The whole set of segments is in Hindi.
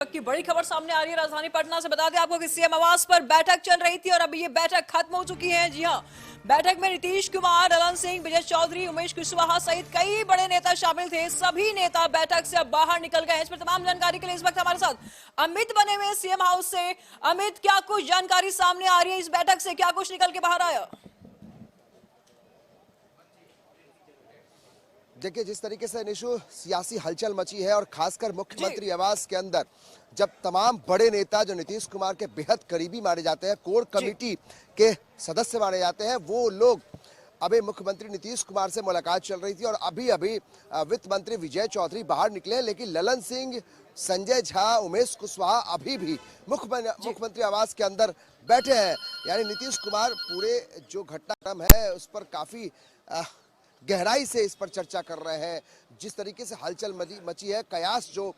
की बड़ी खबर सामने आ रही है राजधानी पटना से। बता दें आपको कि सीएम आवास पर बैठक चल रही थी और अभी ये बैठक खत्म हो चुकी है। जी हां, बैठक में नीतीश कुमार, ललन सिंह, विजय चौधरी, उमेश कुशवाहा सहित कई बड़े नेता शामिल थे। सभी नेता बैठक से अब बाहर निकल गए हैं। इस पर तमाम जानकारी के लिए इस वक्त हमारे साथ अमित बने हुए सीएम हाउस से। अमित, क्या कुछ जानकारी सामने आ रही है इस बैठक से? क्या कुछ निकल के बाहर आया? देखिए, जिस तरीके से निशु सियासी हलचल मची है और खासकर मुख्यमंत्री आवास के अंदर जब तमाम बड़े नेता जो नीतीश कुमार के बेहद करीबी माने जाते हैं, कोर कमेटी के सदस्य माने जाते हैं, वो लोग अभी मुख्यमंत्री नीतीश कुमार से मुलाकात चल रही थी और अभी अभी वित्त मंत्री विजय चौधरी बाहर निकले। लेकिन ललन सिंह, संजय झा, उमेश कुशवाहा अभी भी मुख्यमंत्री आवास के अंदर बैठे हैं। यानी नीतीश कुमार पूरे जो घटनाक्रम है उस पर काफी गहराई से इस पर चर्चा कर रहे हैं। जिस तरीके से हलचल मची है, कयास जो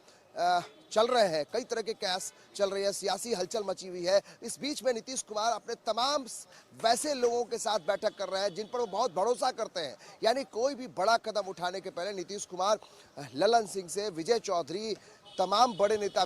चल रहे हैं, कई तरह के कयास चल रहे हैं, सियासी हलचल मची हुई है। इस बीच में नीतीश कुमार अपने तमाम वैसे लोगों के साथ बैठक कर रहे हैं जिन पर वो बहुत भरोसा करते हैं। यानी कोई भी बड़ा कदम उठाने के पहले नीतीश कुमार ललन सिंह से, विजय चौधरी, तमाम बड़े नेता,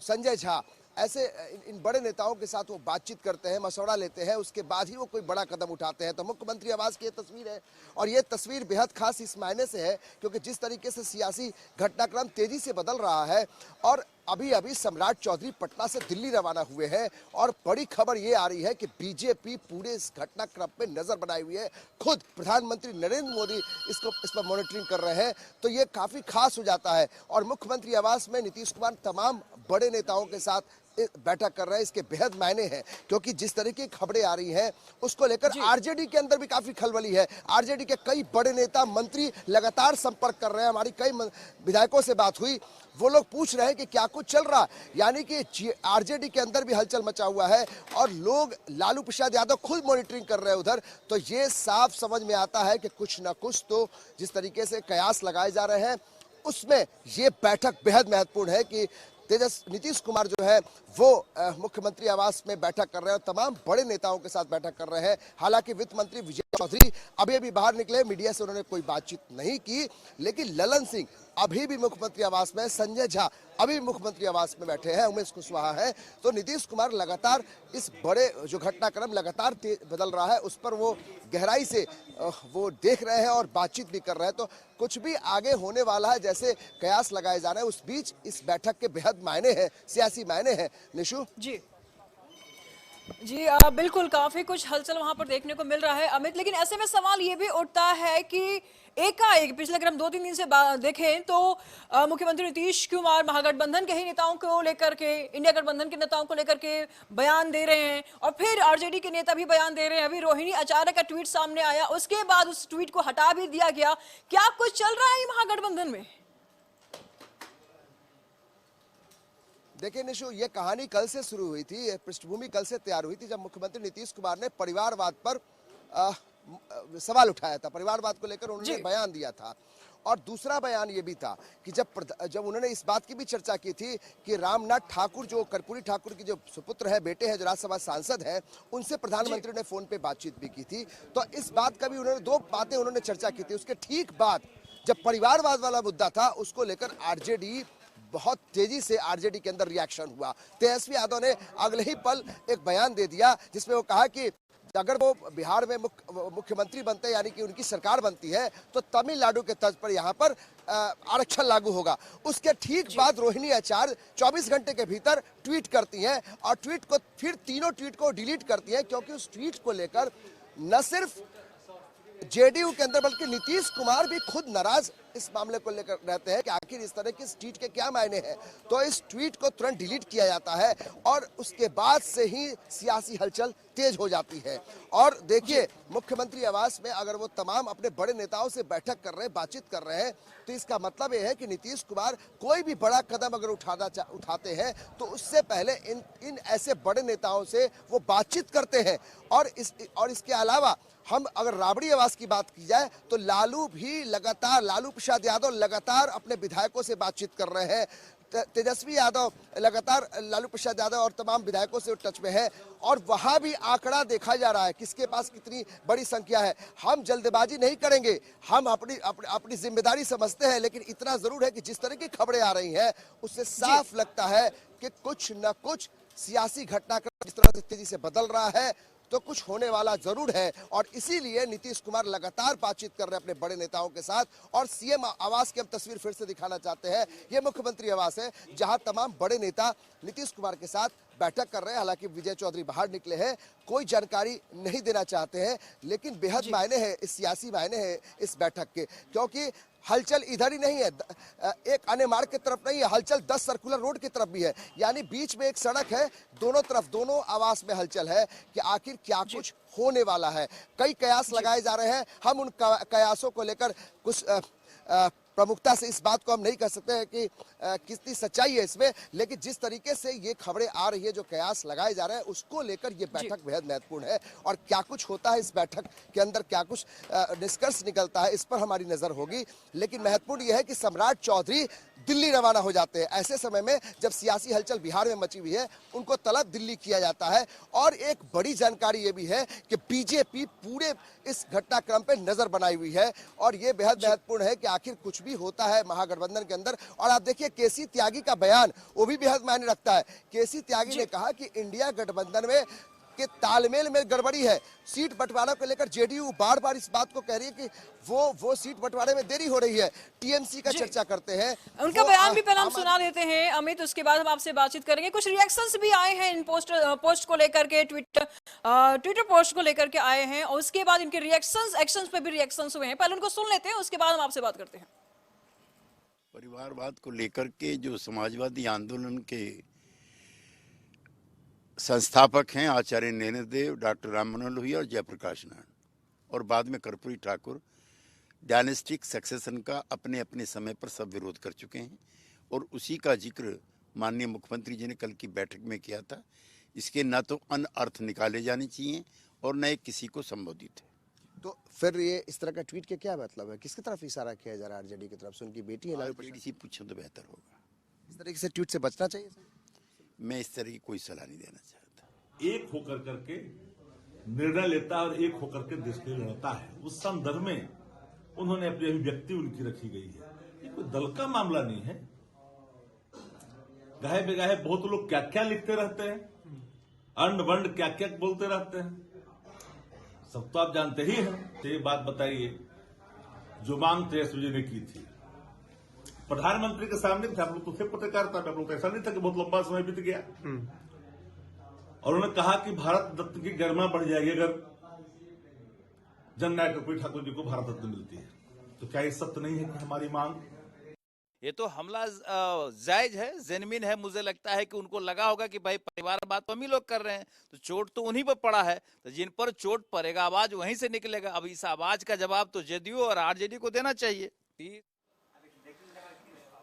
संजय झा, ऐसे इन बड़े नेताओं के साथ वो बातचीत करते हैं, मशवरा लेते हैं, उसके बाद ही वो कोई बड़ा कदम उठाते हैं। तो मुख्यमंत्री आवास की ये तस्वीर है और ये तस्वीर बेहद खास इस मायने से है क्योंकि जिस तरीके से सियासी घटनाक्रम तेजी से बदल रहा है और अभी अभी सम्राट चौधरी पटना से दिल्ली रवाना हुए हैं और बड़ी खबर ये आ रही है कि बीजेपी पूरे इस घटनाक्रम पे नजर बनाई हुई है। खुद प्रधानमंत्री नरेंद्र मोदी इस पर मॉनिटरिंग कर रहे हैं, तो ये काफी खास हो जाता है। और मुख्यमंत्री आवास में नीतीश कुमार तमाम बड़े नेताओं के साथ बैठक कर रहे हैं। इसके बेहद मायने हैं क्योंकि जिस तरीके की खबरें आ रही हैं उसको लेकर आरजेडी के अंदर भी काफी खलबली है। आरजेडी के कई बड़े नेता, मंत्री लगातार संपर्क कर रहे हैं। हमारी कई विधायकों से बात हुई, वो लोग पूछ रहे हैं कि क्या कुछ चल रहा है। यानी कि आरजेडी के अंदर भी हलचल मचा हुआ है और लोग लालू प्रसाद यादव खुद मॉनिटरिंग कर रहे हैं उधर। तो ये साफ समझ में आता है कि कुछ न कुछ तो जिस तरीके से कयास लगाए जा रहे हैं उसमें ये बैठक बेहद महत्वपूर्ण है कि नीतीश कुमार जो है वो मुख्यमंत्री आवास में बैठक कर रहे हैं और तमाम बड़े नेताओं के साथ बैठक कर रहे हैं। हालांकि वित्त मंत्री विजय चौधरी अभी अभी बाहर निकले, मीडिया से उन्होंने कोई बातचीत नहीं की। लेकिन ललन सिंह अभी भी मुख्यमंत्री आवास में, संजय झा अभी मुख्यमंत्री आवास में बैठे हैं, उमेश कुशवाहा है। तो नीतीश कुमार लगातार इस बड़े जो घटनाक्रम लगातार बदल रहा है उस पर वो गहराई से वो देख रहे हैं और बातचीत भी कर रहे हैं। तो कुछ भी आगे होने वाला है जैसे कयास लगाए जा रहे हैं। उस बीच इस बैठक के बेहद मायने हैं, सियासी मायने हैं। निशु जी जी, बिल्कुल काफी कुछ हलचल वहां पर देखने को मिल रहा है अमित। लेकिन ऐसे में सवाल ये भी उठता है कि एकाएक पिछले अगर हम 2-3 दिन से देखें तो मुख्यमंत्री नीतीश कुमार महागठबंधन के ही नेताओं को लेकर के, इंडिया गठबंधन के नेताओं को लेकर के बयान दे रहे हैं और फिर आरजेडी के नेता भी बयान दे रहे हैं। अभी रोहिणी आचार्य का ट्वीट सामने आया, उसके बाद उस ट्वीट को हटा भी दिया गया। क्या कुछ चल रहा है महागठबंधन में? देखिए निशु, ये कहानी कल से शुरू हुई थी, पृष्ठभूमि कल से तैयार हुई थी जब मुख्यमंत्री नीतीश कुमार ने परिवारवाद पर सवाल उठाया था। परिवारवाद को लेकर उन्होंने बयान दिया था और दूसरा बयान ये भी था कि जब उन्होंने इस बात की भी चर्चा की थी कि रामनाथ ठाकुर, जो कर्पूरी ठाकुर की जो सुपुत्र है, बेटे हैं, जो राज्यसभा सांसद हैं, उनसे प्रधानमंत्री ने फोन पे बातचीत भी की थी। तो इस बात का भी उन्होंने, दो बातें उन्होंने चर्चा की थी। उसके ठीक बाद जब परिवारवाद वाला मुद्दा था उसको लेकर आरजेडी, बहुत तेजी से आरजेडी के अंदर रिएक्शन हुआ। तेजस्वी यादव ने अगले ही पल एक बयान दे दिया जिसमें वो कहा कि अगर वो बिहार में मुख्यमंत्री बनते हैं, यानी कि उनकी सरकार बनती है, तो तमिलनाडु के तर्ज पर यहाँ पर आरक्षण लागू होगा। उसके ठीक बाद रोहिणी आचार्य 24 घंटे के भीतर ट्वीट करती हैं और ट्वीट को फिर तीनों ट्वीट को डिलीट करती हैं क्योंकि उस ट्वीट को लेकर न सिर्फ जेडीयू के अंदर बल्कि नीतीश कुमार भी खुद नाराज इस मामले को लेकर रहते हैं कि आखिर इस तरह के इस ट्वीट के क्या मायने हैं। तो इस ट्वीट को तुरंत डिलीट किया जाता है और उसके बाद से ही सियासी हलचल तेज हो जाती है। और देखिए, मुख्यमंत्री आवास में अगर वो तमाम अपने बड़े नेताओं से बैठक कर रहे हैं, बातचीत कर रहे हैं, तो इसका मतलब ये है कि नीतीश कुमार कोई भी बड़ा कदम अगर उठाते हैं तो उससे पहले इन ऐसे बड़े नेताओं से वो बातचीत करते हैं। और इसके अलावा हम अगर राबड़ी आवास की बात की जाए तो लालू प्रसाद यादव लगातार अपने विधायकों से बातचीत कर रहे हैं। तेजस्वी यादव लगातार लालू प्रसाद यादव और तमाम विधायकों से टच में है और वहां भी आंकड़ा देखा जा रहा है किसके पास कितनी बड़ी संख्या है। हम जल्दबाजी नहीं करेंगे, हम अपनी जिम्मेदारी समझते हैं, लेकिन इतना जरूर है कि जिस तरह की खबरें आ रही हैं उससे साफ लगता है कि कुछ न कुछ सियासी घटनाक्रम जिस तरह से तेजी से बदल रहा है तो कुछ होने वाला जरूर है। और इसीलिए नीतीश कुमार लगातार बातचीत कर रहे हैं अपने बड़े नेताओं के साथ। और सीएम आवास की हम तस्वीर फिर से दिखाना चाहते हैं। ये मुख्यमंत्री आवास है जहां तमाम बड़े नेता नीतीश कुमार के साथ बैठक कर रहे हैं। हालांकि विजय चौधरी बाहर निकले हैं, कोई जानकारी नहीं देना चाहते हैं, लेकिन बेहद मायने है, इस सियासी मायने है इस बैठक के, क्योंकि हलचल इधर ही नहीं है, एक अन्य मार्ग की तरफ नहीं है, हलचल 10 सर्कुलर रोड की तरफ भी है। यानी बीच में एक सड़क है, दोनों तरफ दोनों आवास में हलचल है कि आखिर क्या कुछ होने वाला है। कई कयास लगाए जा रहे हैं, हम उन कयासों को लेकर कुछ प्रमुखता से इस बात को हम नहीं कह सकते हैं कि कितनी सच्चाई है इसमें, लेकिन जिस तरीके से ये खबरें आ रही है, जो कयास लगाए जा रहे हैं, उसको लेकर ये बैठक बेहद महत्वपूर्ण है। और क्या कुछ होता है इस बैठक के अंदर, क्या कुछ निष्कर्ष निकलता है, इस पर हमारी नजर होगी। लेकिन महत्वपूर्ण यह है कि सम्राट चौधरी दिल्ली रवाना हो जाते हैं ऐसे समय में जब सियासी हलचल बिहार में मची हुई है, उनको तलब दिल्ली किया जाता है। और एक बड़ी जानकारी ये भी है कि बीजेपी पूरे इस घटनाक्रम पे नजर बनाई हुई है और ये बेहद महत्वपूर्ण है कि आखिर कुछ भी होता है महागठबंधन के अंदर। और आप देखिए केसी त्यागी का बयान, वो भी बेहद मायने रखता है। केसी त्यागी ने कहा कि इंडिया गठबंधन में के तालमेल में गड़बड़ी है। सीट बंटवारा को लेकर जेडीयू बार बार इस बात को कह रही है कि वो सीट बंटवारे में देरी हो रही है। टीएमसी का चर्चा करते हैं, उनका बयान भी पहले हम सुना लेते हैं अमित, उसके बाद हम आपसे बातचीत करेंगे। कुछ रिएक्शंस भी आए हैं इन पोस्ट को लेकर के, ट्विटर पोस्ट को लेकर के आए हैं और उसके बाद इनके रिएक्शंस, एक्शंस पे भी रिएक्शंस हुए हैं। पहले उनको सुन लेते हैं, उसके बाद हम आपसे बात करते हैं। परिवारवाद को लेकर के जो समाजवादी आंदोलन के संस्थापक हैं आचार्य नैनदेव, डॉक्टर राम मनोहर लोहिया और जयप्रकाश नारायण और बाद में कर्पूरी ठाकुर, डायनेस्टिक सक्सेशन का अपने अपने समय पर सब विरोध कर चुके हैं और उसी का जिक्र माननीय मुख्यमंत्री जी ने कल की बैठक में किया था। इसके न तो अन्य अर्थ निकाले जाने चाहिए और न किसी को संबोधित है। तो फिर ये इस तरह का ट्वीट के क्या मतलब है, किसकी तरफ इशारा किया जा रहा है? आरजेडी की तरफ से, उनकी बेटी है लालू प्रसाद, पूछे तो बेहतर होगा। इस तरीके से ट्वीट से बचना चाहिए। मैं इस तरह की कोई सलाह नहीं देना चाहता। एक होकर करके निर्णय लेता है और एक होकर के देश के लिए लड़ता है, उस संदर्भ में उन्होंने अपनी अभिव्यक्ति उनकी रखी गई है। ये कोई दल का मामला नहीं है। गाहे बेगाहे बहुत लोग क्या क्या लिखते रहते हैं, अंड वंड क्या क्या बोलते रहते हैं, सब तो आप जानते ही हैं। तो ये बात बताइए, जो मांग तेजस्वी जी ने की थी प्रधानमंत्री के सामने थे, आप लोग तो थे पत्रकारिता में, आप लोग तो ऐसा नहीं था कि बहुत लंबा समय बीत गया। और उन्होंने कहा कि भारत रत्न की गरिमा बढ़ जाएगी अगर जननायक कर्पूरी ठाकुर जी को भारत रत्न मिलती है। तो क्या ये सत्य नहीं है कि हमारी मांग? ये तो हमला जायज है, जेन्युइन है। मुझे लगता है कि उनको लगा होगा कि भाई परिवार बात तो हम ही लोग कर रहे हैं, तो चोट तो उन्हीं पर पड़ा है, तो जिन पर चोट पड़ेगा आवाज वहीं से निकलेगा। अब इस आवाज का जवाब तो जेडीयू और आरजेडी को देना चाहिए।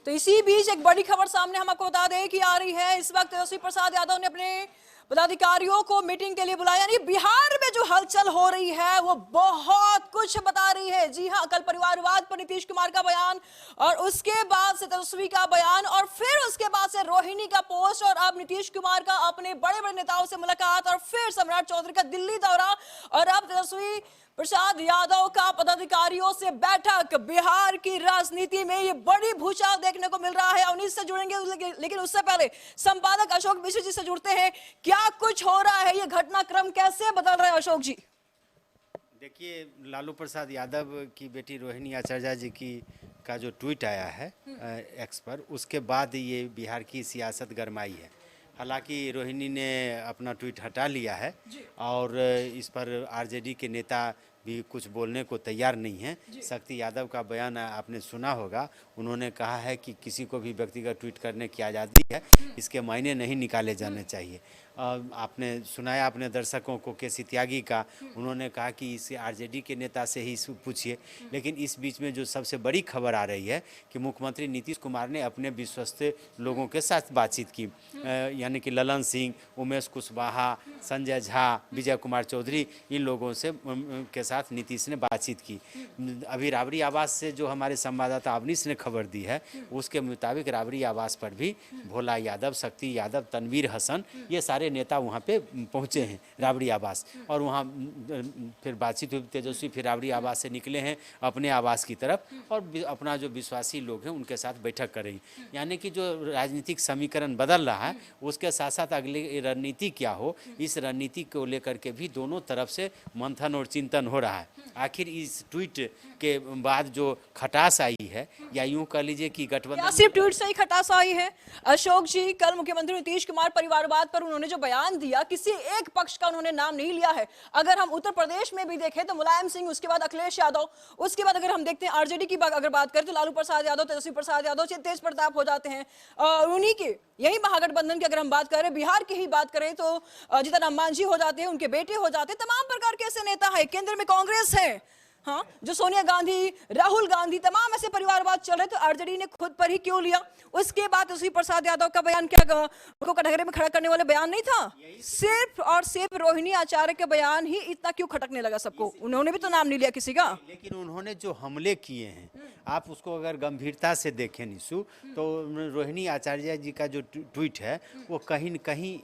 तो इसी बीच एक बड़ी खबर सामने हम आपको बता दें कि आ रही है। इस वक्त तेजस्वी प्रसाद यादव ने अपने पदाधिकारियों को मीटिंग के लिए बुलाया। यानी बिहार में जो हलचल हो रही है वो बहुत कुछ बता रही है। जी हां, कल परिवारवाद पर नीतीश कुमार का बयान और उसके बाद से तेजस्वी का बयान और फिर उसके बाद से रोहिणी का पोस्ट और अब नीतीश कुमार का अपने बड़े बड़े नेताओं से मुलाकात और फिर सम्राट चौधरी का दिल्ली दौरा और अब तेजस्वी प्रसाद यादव का पदाधिकारियों से बैठक। बिहार की राजनीति में ये बड़ी भूचाल देखने को मिल रहा है। उन्हीं से जुड़ेंगे, लेकिन उससे पहले संपादक अशोक मिश्र जी से जुड़ते हैं। क्या कुछ हो रहा है, ये घटनाक्रम कैसे बदल रहा है अशोक जी? देखिए, लालू प्रसाद यादव की बेटी रोहिणी आचार्य जी की का जो ट्वीट आया है एक्स पर, उसके बाद ये बिहार की सियासत गरमाई है। हालांकि रोहिणी ने अपना ट्वीट हटा लिया है और इस पर आरजेडी के नेता भी कुछ बोलने को तैयार नहीं है। शक्ति यादव का बयान आपने सुना होगा, उन्होंने कहा है कि किसी को भी व्यक्तिगत ट्वीट करने की आज़ादी है, इसके मायने नहीं निकाले जाने चाहिए। आपने सुनाया अपने दर्शकों को केसी त्यागी का, उन्होंने कहा कि इसे आरजेडी के नेता से ही पूछिए। लेकिन इस बीच में जो सबसे बड़ी खबर आ रही है कि मुख्यमंत्री नीतीश कुमार ने अपने विश्वस्त लोगों के साथ बातचीत की, यानी कि ललन सिंह, उमेश कुशवाहा संजय झा, विजय कुमार चौधरी, इन लोगों से के साथ नीतीश ने बातचीत की। अभी राबड़ी आवास से जो हमारे संवाददाता अवनीश ने खबर दी है, उसके मुताबिक राबड़ी आवास पर भी भोला यादव, शक्ति यादव, तनवीर हसन, ये सारे नेता वहाँ पे पहुँचे हैं राबड़ी आवास। और वहाँ फिर बातचीत हुई। तेजस्वी फिर राबड़ी आवास से निकले हैं अपने आवास की तरफ और अपना जो विश्वासी लोग हैं उनके साथ बैठक करेंगे। यानी कि जो राजनीतिक समीकरण बदल रहा है उसके साथ साथ अगली रणनीति क्या हो, इस रणनीति को लेकर के भी दोनों तरफ से मंथन और चिंतन हो रहा है। आखिर इस ट्वीट के बाद जो खटास आई है, या यूं कह लीजिए कि क्या गठबंधन सिर्फ ट्वीट से ही खटास आई है? अशोक जी, कल मुख्यमंत्री नीतीश कुमार परिवारवाद पर उन्होंने जो बयान दिया, किसी एक पक्ष का उन्होंने नाम नहीं लिया है। अगर हम उत्तर प्रदेश में भी देखें तो मुलायम सिंह, उसके बाद अखिलेश यादव, उसके बाद अगर हम देखते हैं आरजेडी की अगर बात करें तो लालू प्रसाद यादव, तेजस्वी प्रसाद यादव, तेज प्रताप हो जाते हैं। और उन्हीं के यही महागठबंधन की अगर हम बात करें, बिहार की ही बात करें तो जीतन राम मांझी हो जाते हैं, उनके बेटे हो जाते हैं। तमाम प्रकार के ऐसे नेता है, केंद्र में कांग्रेस है, हाँ, जो सोनिया गांधी, राहुल गांधी, तमाम ऐसे परिवारवाद चल रहे। तो आरजेडी ने खुद पर ही क्यों लिया? उसके बाद तेजस्वी प्रसाद यादव का बयान क्या उनको कटघरे में खड़ा करने वाले बयान नहीं था? सिर्फ और सिर्फ रोहिणी आचार्य के बयान ही इतना क्यों खटकने लगा सबको? उन्होंने भी तो नाम नहीं लिया किसी का। लेकिन उन्होंने जो हमले किए हैं, आप उसको अगर गंभीरता से देखें निशु, तो रोहिणी आचार्य जी का जो ट्वीट है वो कहीं न कहीं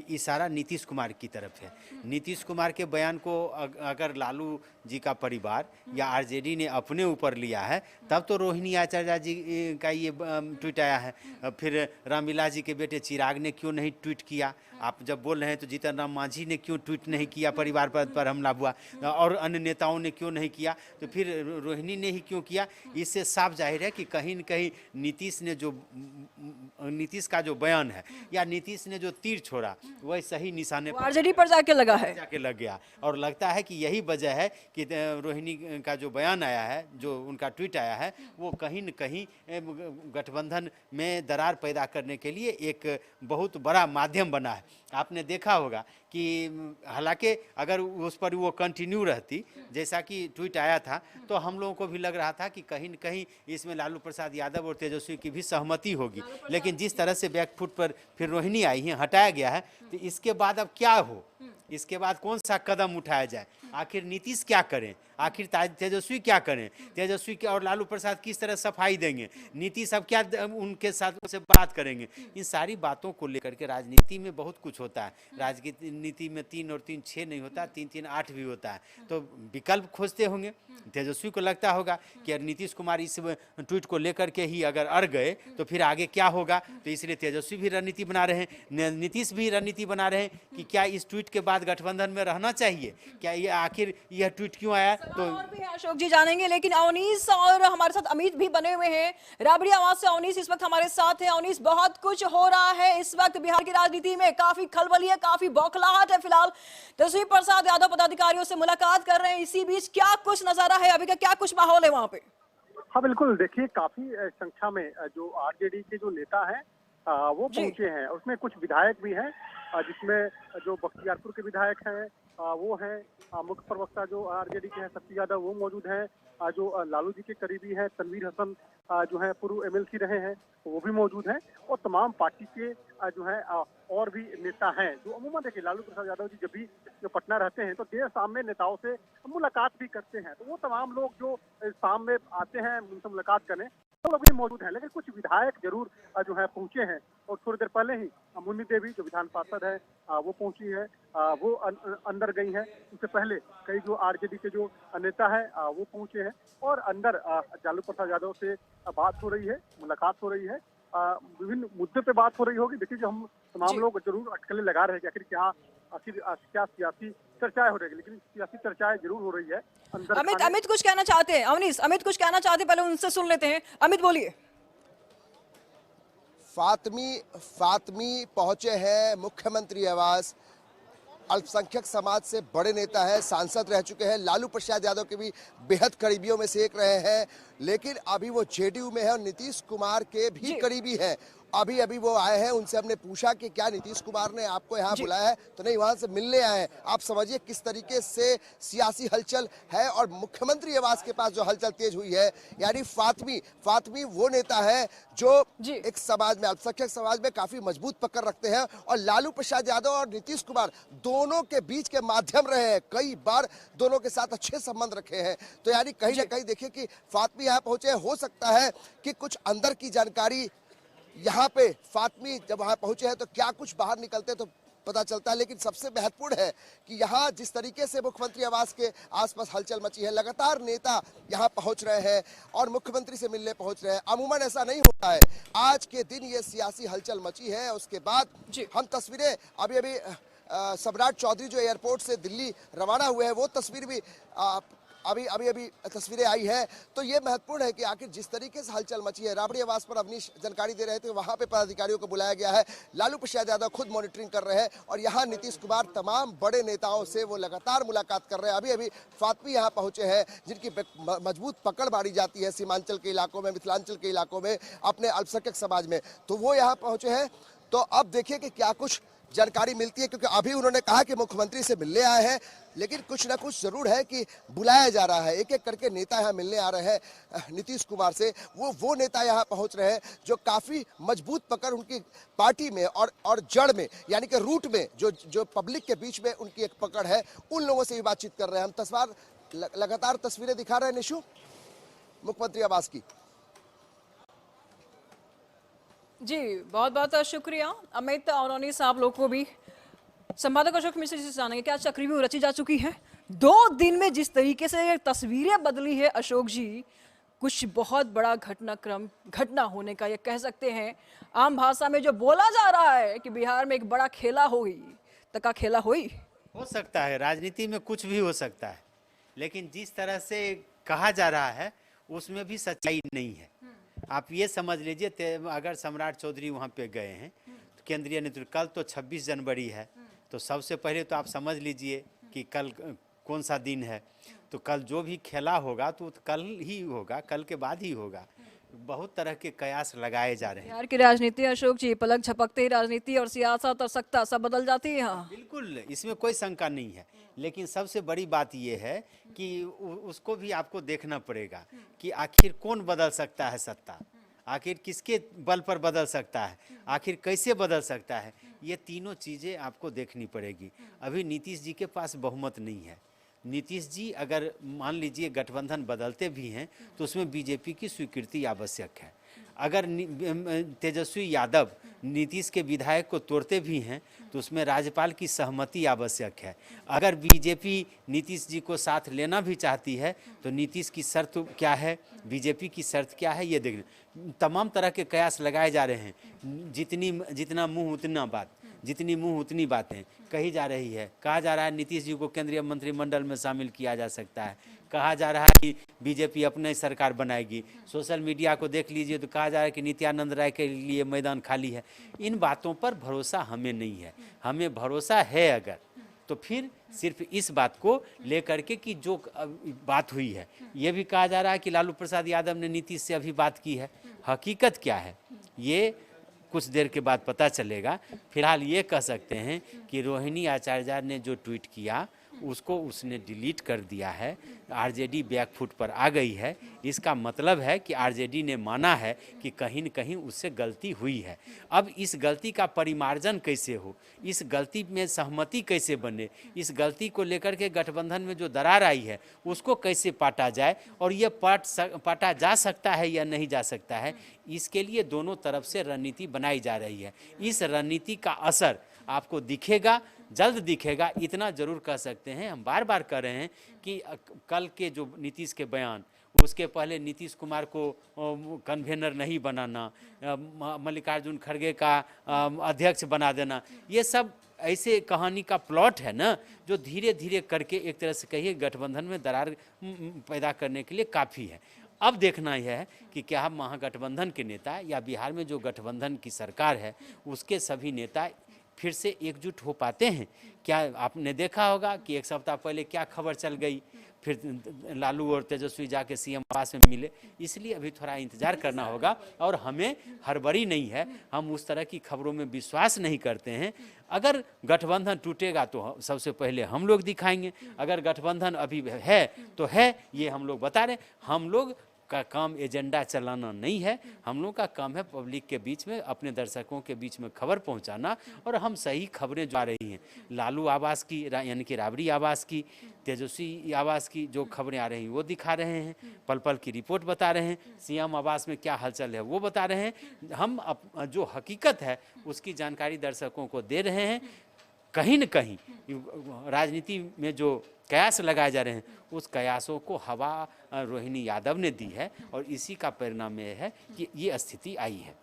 इशारा नीतीश कुमार की तरफ है। नीतीश कुमार के बयान को अगर लालू जी का परिवार या आरजेडी ने अपने ऊपर लिया है, तब तो रोहिणी आचार्य जी का ये ट्वीट आया है। फिर रामविलास जी के बेटे चिराग ने क्यों नहीं ट्वीट किया? आप जब बोल रहे हैं तो जीतन राम मांझी ने क्यों ट्वीट नहीं किया? परिवार पर हमला हुआ और अन्य नेताओं ने क्यों नहीं किया? तो फिर रोहिणी ने ही क्यों किया? इससे साफ जाहिर है कि कहीं न कहीं नीतीश का जो बयान है या नीतीश ने जो तीर छोड़ा वह सही निशाने पर आरजेडी पर जाके लगा है, जाके लग गया। और लगता है कि यही वजह है कि रोहिणी का जो बयान आया है, जो उनका ट्वीट आया है, वो कहीं न कहीं गठबंधन में दरार पैदा करने के लिए एक बहुत बड़ा माध्यम बना है। आपने देखा होगा कि हालांकि अगर उस पर वो कंटिन्यू रहती जैसा कि ट्वीट आया था, तो हम लोगों को भी लग रहा था कि कहीं न कहीं इसमें लालू प्रसाद यादव और तेजस्वी की भी सहमति होगी। लेकिन जिस तरह से बैकफुट पर फिर रोहिणी आई है, हटाया गया है, तो इसके बाद अब क्या हो, इसके बाद कौन सा कदम उठाया जाए? आखिर नीतीश क्या करें? आखिर तेजस्वी क्या करें? तेजस्वी और लालू प्रसाद किस तरह सफाई देंगे? नीतीश अब क्या उनके साथ से बात करेंगे? इन सारी बातों को लेकर के राजनीति में बहुत कुछ होता है। राजनीति में 3 और 3 6 नहीं होता, 3 3 8 भी होता है। तो विकल्प खोजते होंगे। तेजस्वी को लगता होगा कि अगर नीतीश कुमार इस ट्वीट को लेकर के ही अगर अड़ गए तो फिर आगे क्या होगा, तो इसलिए तेजस्वी भी रणनीति बना रहे हैं, नीतीश भी रणनीति बना रहे हैं कि क्या इस ट्वीट के बाद गठबंधन में रहना चाहिए? क्या ये आखिर यह ट्वीट क्यों आया? तो और भी है, अशोक जी जानेंगे, लेकिन अवनीश और हमारे साथ अमित भी बने हुए हैं राबड़ी आवाज से। अवनीश इस वक्त हमारे साथ है। अवनीश, बहुत कुछ हो रहा है इस वक्त बिहार की राजनीति में, काफी खलबली है, काफी बौखलाहट है। फिलहाल तेजस्वी प्रसाद यादव पदाधिकारियों से मुलाकात कर रहे हैं, इसी बीच क्या कुछ नजारा है अभी का, क्या कुछ माहौल है वहां पे? हाँ बिल्कुल, देखिए काफी संख्या में जो आरजेडी के जो नेता हैं वो पहुंचे हैं। उसमें कुछ विधायक भी हैं, जिसमें जो बख्तियारपुर के विधायक हैं वो हैं, मुख्य प्रवक्ता जो आरजेडी के हैं शक्ति यादव वो मौजूद हैं, जो लालू जी के करीबी हैं तनवीर हसन जो है पूर्व एमएलसी रहे हैं वो भी मौजूद हैं, और तमाम पार्टी के जो है और भी नेता हैं। जो अमूमन देखिए लालू प्रसाद यादव जी जब भी जो पटना रहते हैं तो देर शाम में नेताओं से मुलाकात भी करते हैं। तो वो तमाम लोग जो शाम में आते हैं उनसे मुलाकात करने, तो लोग भी मौजूद हैं। लेकिन कुछ विधायक जरूर जो है पहुंचे हैं, और थोड़ी देर पहले ही मुन्नी देवी जो विधान पार्षद है वो पहुंची है, वो अंदर गई हैं। उससे पहले कई जो आरजेडी के जो नेता है वो पहुंचे हैं, और अंदर लालू प्रसाद यादव से बात हो रही है, मुलाकात हो रही है, विभिन्न मुद्दे पे बात हो रही होगी। देखिए जो हम तमाम लोग जरूर अटकलें लगा रहे हैं कि आखिर क्या सियासी चर्चाएं हो रही है, लेकिन सियासी चर्चाएं जरूर हो रही है। अमित कुछ कहना चाहते हैं? अवनीश, अमित कुछ कहना चाहते हैं, पहले उनसे सुन लेते हैं। अमित बोलिए। फातमी पहुंचे हैं मुख्यमंत्री आवास। अल्पसंख्यक समाज से बड़े नेता है, सांसद रह चुके हैं, लालू प्रसाद यादव के भी बेहद करीबियों में से एक रहे हैं, लेकिन अभी वो जेडीयू में है और नीतीश कुमार के भी करीबी हैं। अभी अभी वो आए हैं, उनसे हमने पूछा कि क्या नीतीश कुमार ने आपको यहाँ बुलाया है, तो नहीं, वहां से मिलने आए हैं। आप समझिए किस तरीके से सियासी हलचल है और मुख्यमंत्री आवास के पास जो हलचल तेज हुई है। यानी फातमी वो नेता है जो एक समाज में, अल्पसंख्यक समाज में काफी मजबूत पकड़ रखते हैं और लालू प्रसाद यादव और नीतीश कुमार दोनों के बीच के माध्यम रहे हैं, कई बार दोनों के साथ अच्छे संबंध रखे हैं। तो यानी कहीं ना कहीं देखिए कि फातमी यहाँ पहुंचे, हो सकता है कि कुछ अंदर की जानकारी यहाँ पे फातमी जब वहां पहुंचे हैं तो क्या कुछ बाहर निकलते तो पता चलता है। लेकिन सबसे महत्वपूर्ण है कि यहाँ जिस तरीके से मुख्यमंत्री आवास के आसपास हलचल मची है, लगातार नेता यहाँ पहुंच रहे हैं और मुख्यमंत्री से मिलने पहुंच रहे हैं। अमूमन ऐसा नहीं होता है, आज के दिन ये सियासी हलचल मची है। उसके बाद हम तस्वीरें अभी सम्राट चौधरी जो एयरपोर्ट से दिल्ली रवाना हुए हैं, वो तस्वीर भी अभी तस्वीरें आई है। तो ये महत्वपूर्ण है कि आखिर जिस तरीके से हलचल मची है, राबड़ी आवास पर अवनीश जानकारी दे रहे थे, वहां पे पदाधिकारियों को बुलाया गया है। लालू प्रसाद यादव खुद मॉनिटरिंग कर रहे हैं और यहाँ नीतीश कुमार तमाम बड़े नेताओं से वो लगातार मुलाकात कर रहे हैं। अभी फातमी यहाँ पहुंचे हैं, जिनकी मजबूत पकड़ मारी जाती है सीमांचल के इलाकों में, मिथिलांचल के इलाकों में, अपने अल्पसंख्यक समाज में, तो वो यहाँ पहुंचे हैं। तो अब देखिए कि क्या कुछ जानकारी मिलती है, क्योंकि अभी उन्होंने कहा कि मुख्यमंत्री से मिलने आए हैं, लेकिन कुछ ना कुछ जरूर है कि बुलाया जा रहा है। एक एक करके नेता यहाँ मिलने आ रहे हैं नीतीश कुमार से। वो नेता यहाँ पहुंच रहे हैं जो काफी मजबूत पकड़ उनकी पार्टी में और जड़ में, यानी कि रूट में, जो पब्लिक के बीच में उनकी एक पकड़ है, उन लोगों से भी बातचीत कर रहे हैं। हम लगातार तस्वीरें दिखा रहे हैं निशु मुख्यमंत्री आवास की। जी बहुत बहुत शुक्रिया अमित और अनीस, आप लोग को भी। संवाददाता अशोक मिश्र जी से जानेंगे क्या चक्रव्यूह रची जा चुकी है। 2 दिन में जिस तरीके से तस्वीरें बदली है अशोक जी, कुछ बहुत बड़ा घटना होने का ये कह सकते हैं। आम भाषा में जो बोला जा रहा है कि बिहार में एक बड़ा खेला होगी, तका खेला होई हो सकता है, राजनीति में कुछ भी हो सकता है, लेकिन जिस तरह से कहा जा रहा है उसमें भी सच्चाई नहीं है। आप ये समझ लीजिए, अगर सम्राट चौधरी वहाँ पे गए हैं तो केंद्रीय नेतृत्व, कल तो 26 जनवरी है, तो सबसे पहले तो आप समझ लीजिए कि कल कौन सा दिन है। तो कल जो भी खेला होगा तो कल ही होगा, कल के बाद ही होगा। बहुत तरह के कयास लगाए जा रहे हैं। बिहार की राजनीति अशोक जी, पलक झपकते ही राजनीति और सियासत और सत्ता सब बदल जाती है यहाँ। बिल्कुल, इसमें कोई शंका नहीं है, लेकिन सबसे बड़ी बात यह है कि उसको भी आपको देखना पड़ेगा कि आखिर कौन बदल सकता है सत्ता, आखिर किसके बल पर बदल सकता है, आखिर कैसे बदल सकता है। ये तीनों चीज़ें आपको देखनी पड़ेगी। अभी नीतीश जी के पास बहुमत नहीं है। नीतीश जी अगर मान लीजिए गठबंधन बदलते भी हैं तो उसमें बीजेपी की स्वीकृति आवश्यक है। अगर तेजस्वी यादव नीतीश के विधायक को तोड़ते भी हैं तो उसमें राज्यपाल की सहमति आवश्यक है। अगर बीजेपी नीतीश जी को साथ लेना भी चाहती है तो नीतीश की शर्त क्या है, बीजेपी की शर्त क्या है, ये देखना। तमाम तरह के कयास लगाए जा रहे हैं। जितना मुंह उतना बात, जितनी मुंह उतनी बातें कही जा रही है। कहा जा रहा है नीतीश जी को केंद्रीय मंत्रिमंडल में शामिल किया जा सकता है। कहा जा रहा है कि बीजेपी अपने सरकार बनाएगी। सोशल मीडिया को देख लीजिए तो कहा जा रहा है कि नित्यानंद राय के लिए मैदान खाली है। इन बातों पर भरोसा हमें नहीं है। हमें भरोसा है अगर तो फिर सिर्फ इस बात को लेकर के कि जो बात हुई है। ये भी कहा जा रहा है कि लालू प्रसाद यादव ने नीतीश से अभी बात की है। हकीकत क्या है ये कुछ देर के बाद पता चलेगा। फिलहाल ये कह सकते हैं कि रोहिणी आचार्य ने जो ट्वीट किया उसको उसने डिलीट कर दिया है। आरजेडी बैकफुट पर आ गई है। इसका मतलब है कि आरजेडी ने माना है कि कहीं न कहीं उससे गलती हुई है। अब इस गलती का परिमार्जन कैसे हो, इस गलती में सहमति कैसे बने, इस गलती को लेकर के गठबंधन में जो दरार आई है उसको कैसे पाटा जाए और ये पाटा जा सकता है या नहीं जा सकता है, इसके लिए दोनों तरफ से रणनीति बनाई जा रही है। इस रणनीति का असर आपको दिखेगा, जल्द दिखेगा, इतना जरूर कह सकते हैं। हम बार बार कह रहे हैं कि कल के जो नीतीश के बयान, उसके पहले नीतीश कुमार को कन्वेनर नहीं बनाना, मल्लिकार्जुन खड़गे का अध्यक्ष बना देना, ये सब ऐसे कहानी का प्लॉट है ना, जो धीरे धीरे करके एक तरह से कहिए गठबंधन में दरार पैदा करने के लिए काफ़ी है। अब देखना यह है कि क्या महागठबंधन के नेता या बिहार में जो गठबंधन की सरकार है उसके सभी नेता फिर से एकजुट हो पाते हैं? क्या आपने देखा होगा कि एक सप्ताह पहले क्या खबर चल गई, फिर लालू और तेजस्वी जाके सीएम आवास में मिले। इसलिए अभी थोड़ा इंतजार करना होगा और हमें हड़बड़ी नहीं है, हम उस तरह की खबरों में विश्वास नहीं करते हैं। अगर गठबंधन टूटेगा तो सबसे पहले हम लोग दिखाएंगे, अगर गठबंधन अभी है तो है, ये हम लोग बता रहे हैं। हम लोग का काम एजेंडा चलाना नहीं है, हम लोग का काम है पब्लिक के बीच में, अपने दर्शकों के बीच में खबर पहुंचाना, और हम सही खबरें जो आ रही हैं, लालू आवास की यानी कि राबड़ी आवास की, तेजस्वी आवास की जो खबरें आ रही हैं वो दिखा रहे हैं, पल पल की रिपोर्ट बता रहे हैं, सीएम आवास में क्या हलचल है वो बता रहे हैं। हम जो हकीकत है उसकी जानकारी दर्शकों को दे रहे हैं। कहीं न कहीं राजनीति में जो कयास लगाए जा रहे हैं उस कयासों को हवा रोहिणी यादव ने दी है, और इसी का परिणाम यह है कि ये स्थिति आई है।